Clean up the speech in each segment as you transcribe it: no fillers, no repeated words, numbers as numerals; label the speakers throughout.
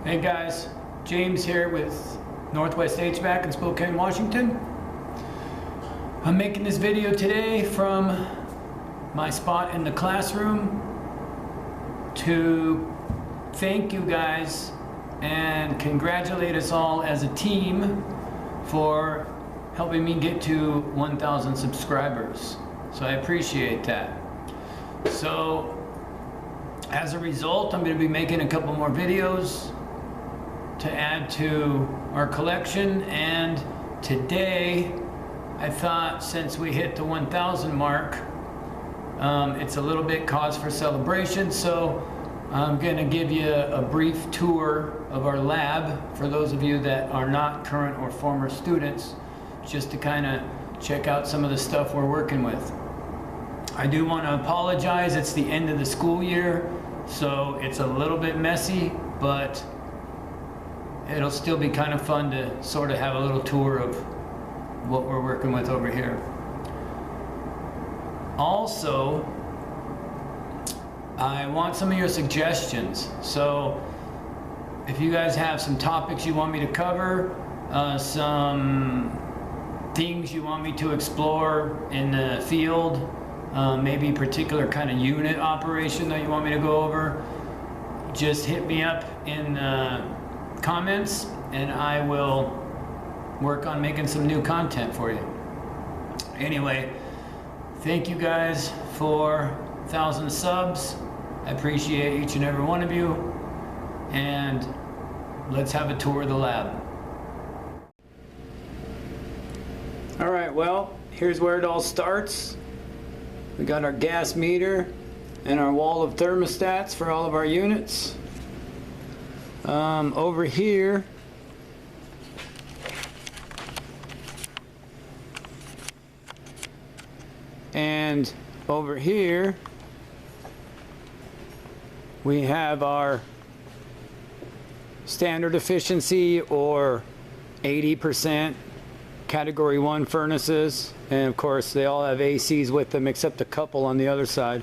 Speaker 1: Hey guys, James here with Northwest HVAC in Spokane, Washington. I'm making this video today from my spot in the classroom to thank you guys and congratulate us all as a team for helping me get to 1,000 subscribers. So I appreciate that. So as a result, I'm going to be making a couple more videos to add to our collection, and today I thought since we hit the 1,000 mark, it's a little bit cause for celebration, so I'm going to give you a brief tour of our lab for those of you that are not current or former students, just to kind of check out some of the stuff we're working with. I do want to apologize, it's the end of the school year, so it's a little bit messy, but it'll still be kind of fun to sort of have a little tour of what we're working with over here. Also, I want some of your suggestions. So if you guys have some topics you want me to cover, some things you want me to explore in the field, maybe particular kind of unit operation that you want me to go over, just hit me up in comments and I will work on making some new content for you. Anyway, thank you guys for 1,000 subs. I appreciate each and every one of you, and let's have a tour of the lab. All right, well, here's where it all starts. We got our gas meter and our wall of thermostats for all of our units. Over here, and over here, we have our standard efficiency or 80% category 1 furnaces, and of course they all have ACs with them except a couple on the other side.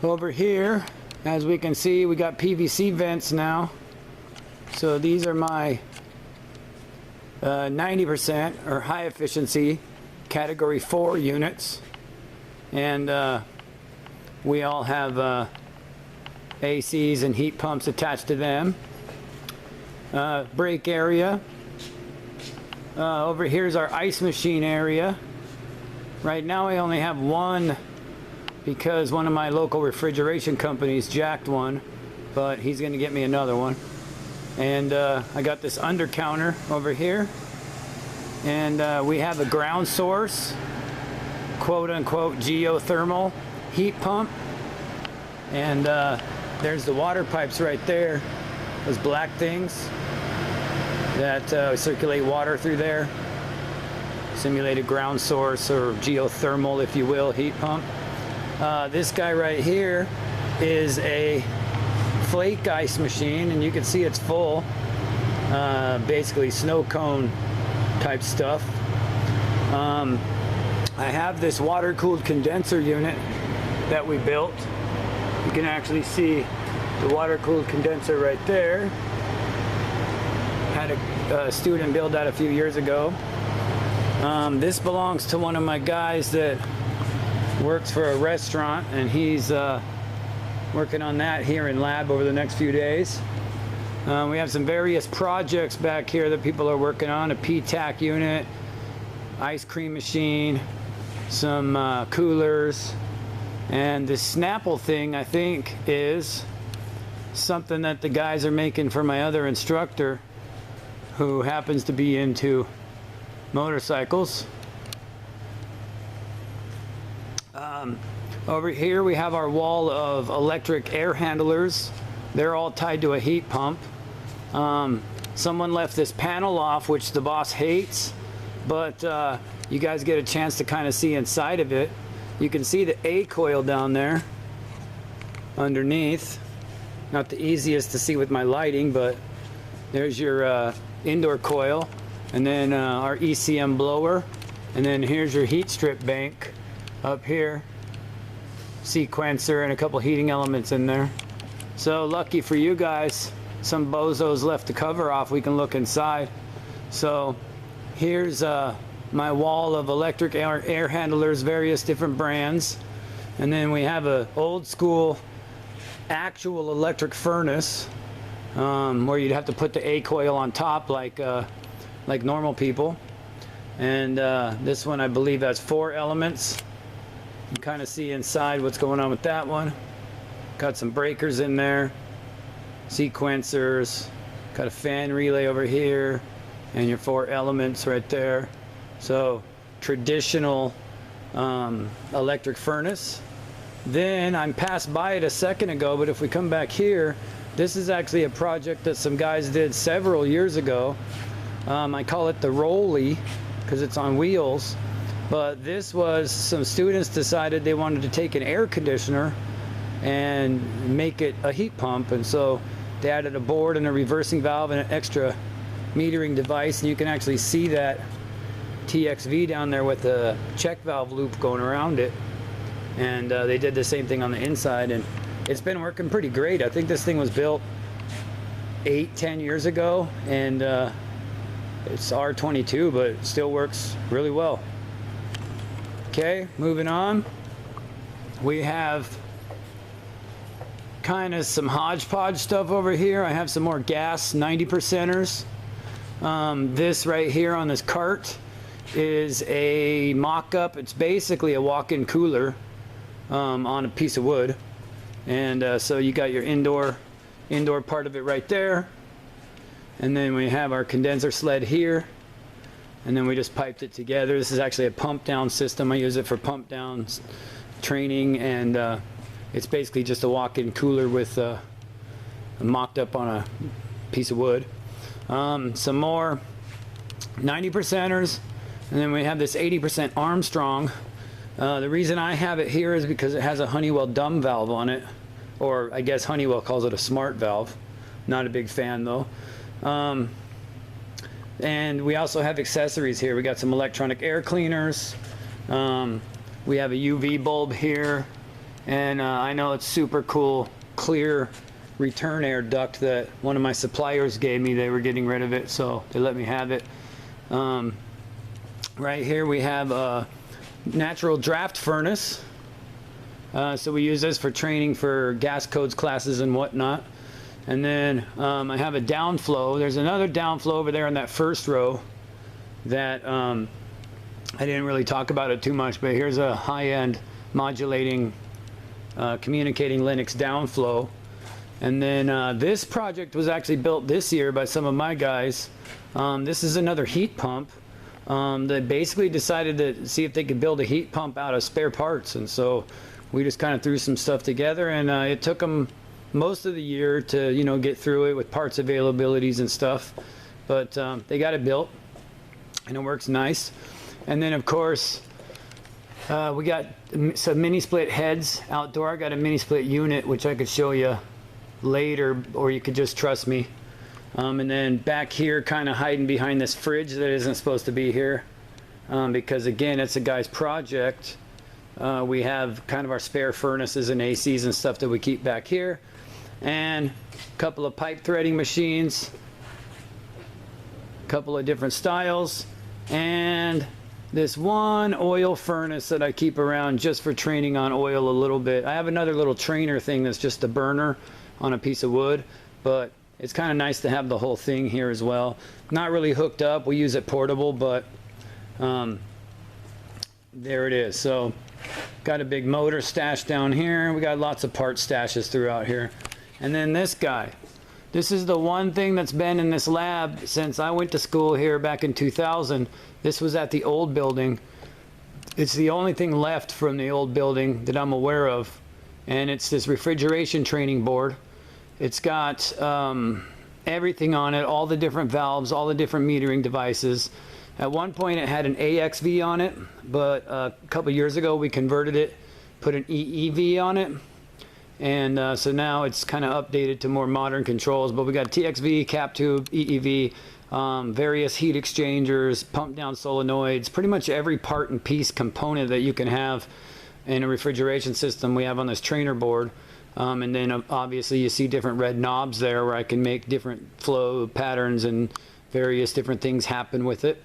Speaker 1: Over here, as we can see, we got PVC vents now. So these are my 90% or high efficiency category 4 units, and we all have ACs and heat pumps attached to them. Break area. Over here's our ice machine area. Right now I only have one because one of my local refrigeration companies jacked one, but he's going to get me another one. And I got this under counter over here, and we have a ground source, quote unquote geothermal heat pump, and there's the water pipes right there, those black things that circulate water through there. Simulated ground source, or geothermal if you will, heat pump. This guy right here is a flake ice machine, and you can see it's full. Basically snow cone type stuff. I have this water-cooled condenser unit that we built. You can actually see the water-cooled condenser right there. Had a student build that a few years ago. This belongs to one of my guys that works for a restaurant, and he's working on that here in lab over the next few days. We have some various projects back here that people are working on. A PTAC unit, ice cream machine, some coolers, and this Snapple thing I think is something that the guys are making for my other instructor who happens to be into motorcycles. Over here we have our wall of electric air handlers. They're all tied to a heat pump. Someone left this panel off, which the boss hates, but you guys get a chance to kind of see inside of it. You can see the A coil down there underneath. Not the easiest to see with my lighting, but there's your indoor coil, and then our ECM blower, and then here's your heat strip bank up here, sequencer, and a couple heating elements in there. So lucky for you guys, some bozos left the cover off, we can look inside. So here's my wall of electric air handlers, various different brands. And then we have a old school actual electric furnace where you'd have to put the A coil on top like normal people. And this one, I believe, has 4 elements. You can kind of see inside what's going on with that one. Got some breakers in there, sequencers, got a fan relay over here, and your 4 elements right there. So traditional electric furnace. Then I passed by it a second ago, but if we come back here, this is actually a project that some guys did several years ago. I call it the Rolly because it's on wheels, but this was some students decided they wanted to take an air conditioner and make it a heat pump, and so they added a board and a reversing valve and an extra metering device, and you can actually see that TXV down there with the check valve loop going around it. And they did the same thing on the inside, and it's been working pretty great. I think this thing was built 8-10 years ago, and it's R22, but it still works really well. Okay, moving on. We have kind of some hodgepodge stuff over here. I have some more gas 90%ers. This right here on this cart is a mock-up. It's basically a walk-in cooler on a piece of wood, and so you got your indoor part of it right there, and then we have our condenser sled here, and then we just piped it together. This is actually a pump down system. I use it for pump down training, and it's basically just a walk-in cooler with mocked up on a piece of wood. Some more 90%ers, and then we have this 80% Armstrong. The reason I have it here is because it has a Honeywell dumb valve on it, or I guess Honeywell calls it a smart valve. Not a big fan though. And we also have accessories here. We got some electronic air cleaners. We have a UV bulb here, and I know it's super cool clear return air duct that one of my suppliers gave me. They were getting rid of it, so they let me have it. Right here we have a natural draft furnace. So we use this for training for gas codes classes and whatnot. And then I have a downflow. There's another downflow over there in that first row that I didn't really talk about it too much, but here's a high-end modulating communicating Linux downflow. And then this project was actually built this year by some of my guys. This is another heat pump. They basically decided to see if they could build a heat pump out of spare parts, and so we just kind of threw some stuff together, and it took them most of the year to get through it with parts availabilities and stuff, but they got it built and it works nice. And then of course we got some mini split heads outdoor. I got a mini split unit which I could show you later, or you could just trust me. And then back here, kind of hiding behind this fridge that isn't supposed to be here, because again, it's a guy's project. We have kind of our spare furnaces and ACs and stuff that we keep back here, and a couple of pipe threading machines, a couple of different styles, and this one oil furnace that I keep around just for training on oil a little bit. I have another little trainer thing that's just a burner on a piece of wood, but it's kind of nice to have the whole thing here as well. Not really hooked up. We use it portable, but there it is. So got a big motor stash down here. We got lots of part stashes throughout here. And then this guy. This is the one thing that's been in this lab since I went to school here back in 2000. This was at the old building. It's the only thing left from the old building that I'm aware of. And it's this refrigeration training board. It's got everything on it, all the different valves, all the different metering devices. At one point it had an AXV on it, but a couple years ago we converted it, put an EEV on it, and so now it's kind of updated to more modern controls. But we got TXV, cap tube, EEV, various heat exchangers, pump down solenoids, pretty much every part and piece component that you can have in a refrigeration system we have on this trainer board. And then obviously you see different red knobs there where I can make different flow patterns and various different things happen with it.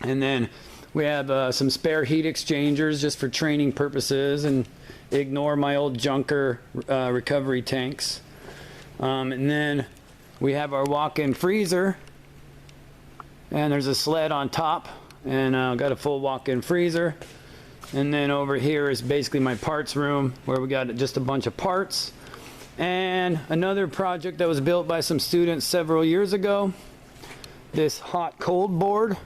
Speaker 1: And then we have some spare heat exchangers just for training purposes, and ignore my old junker recovery tanks. And then we have our walk-in freezer, and there's a sled on top, and got a full walk-in freezer. And then over here is basically my parts room where we got just a bunch of parts. And another project that was built by some students several years ago, this hot cold board.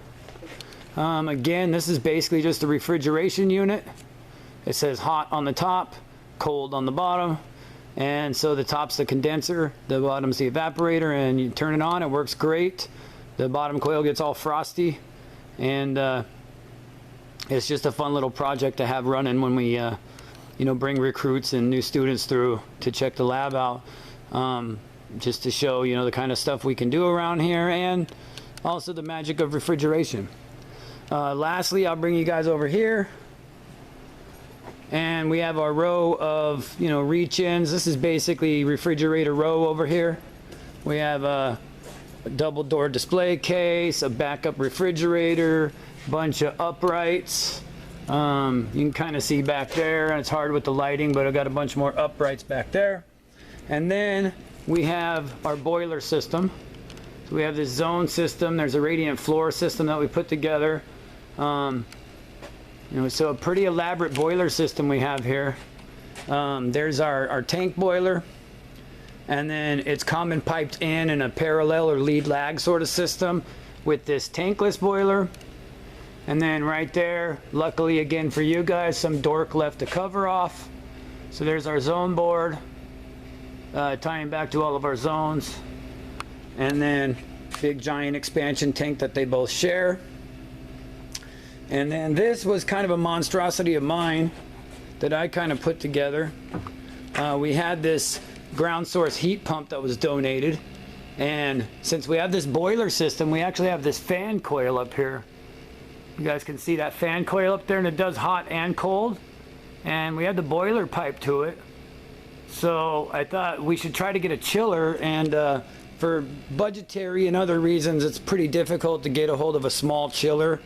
Speaker 1: Again, this is basically just a refrigeration unit. It says hot on the top, cold on the bottom. And so the top's the condenser, the bottom's the evaporator, and you turn it on, it works great. The bottom coil gets all frosty, and it's just a fun little project to have running when we bring recruits and new students through to check the lab out, just to show the kind of stuff we can do around here, and also the magic of refrigeration. Lastly, I'll bring you guys over here, and we have our row of reach-ins. This is basically refrigerator row over here. We have a double door display case, a backup refrigerator, bunch of uprights. You can kind of see back there, and it's hard with the lighting, but I've got a bunch more uprights back there. And then we have our boiler system. So we have this zone system. There's a radiant floor system that we put together. So a pretty elaborate boiler system we have here. There's our tank boiler, and then it's common piped in a parallel or lead lag sort of system with this tankless boiler. And then right there, luckily again for you guys, some dork left the cover off. So there's our zone board, tying back to all of our zones. And then big giant expansion tank that they both share. And then this was kind of a monstrosity of mine that I kind of put together. We had this ground source heat pump that was donated. And since we have this boiler system, we actually have this fan coil up here. You guys can see that fan coil up there, and it does hot and cold. And we had the boiler pipe to it. So I thought we should try to get a chiller, and for budgetary and other reasons, it's pretty difficult to get a hold of a small chiller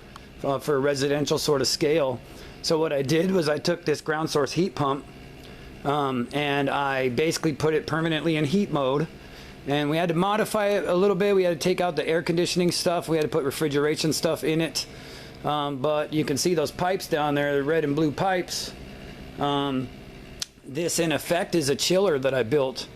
Speaker 1: for a residential sort of scale. So what I did was I took this ground source heat pump, and I basically put it permanently in heat mode. And we had to modify it a little bit. We had to take out the air conditioning stuff. We had to put refrigeration stuff in it. But you can see those pipes down there, the red and blue pipes. This in effect is a chiller that I built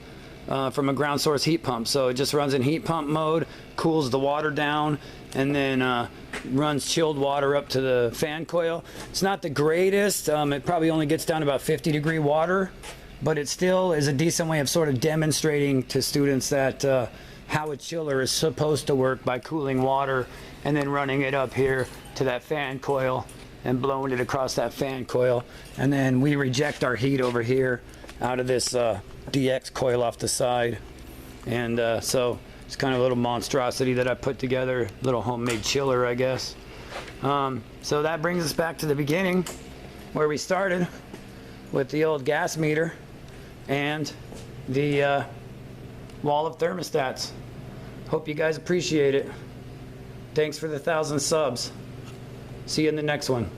Speaker 1: from a ground source heat pump. So it just runs in heat pump mode, cools the water down, and then runs chilled water up to the fan coil. It's not the greatest. It probably only gets down to about 50-degree water, but it still is a decent way of sort of demonstrating to students that how a chiller is supposed to work by cooling water and then running it up here to that fan coil and blowing it across that fan coil. And then we reject our heat over here out of this DX coil off the side. And so it's kind of a little monstrosity that I put together, little homemade chiller, I guess. So that brings us back to the beginning where we started with the old gas meter and the wall of thermostats. Hope you guys appreciate it. Thanks for the 1,000 subs. See you in the next one.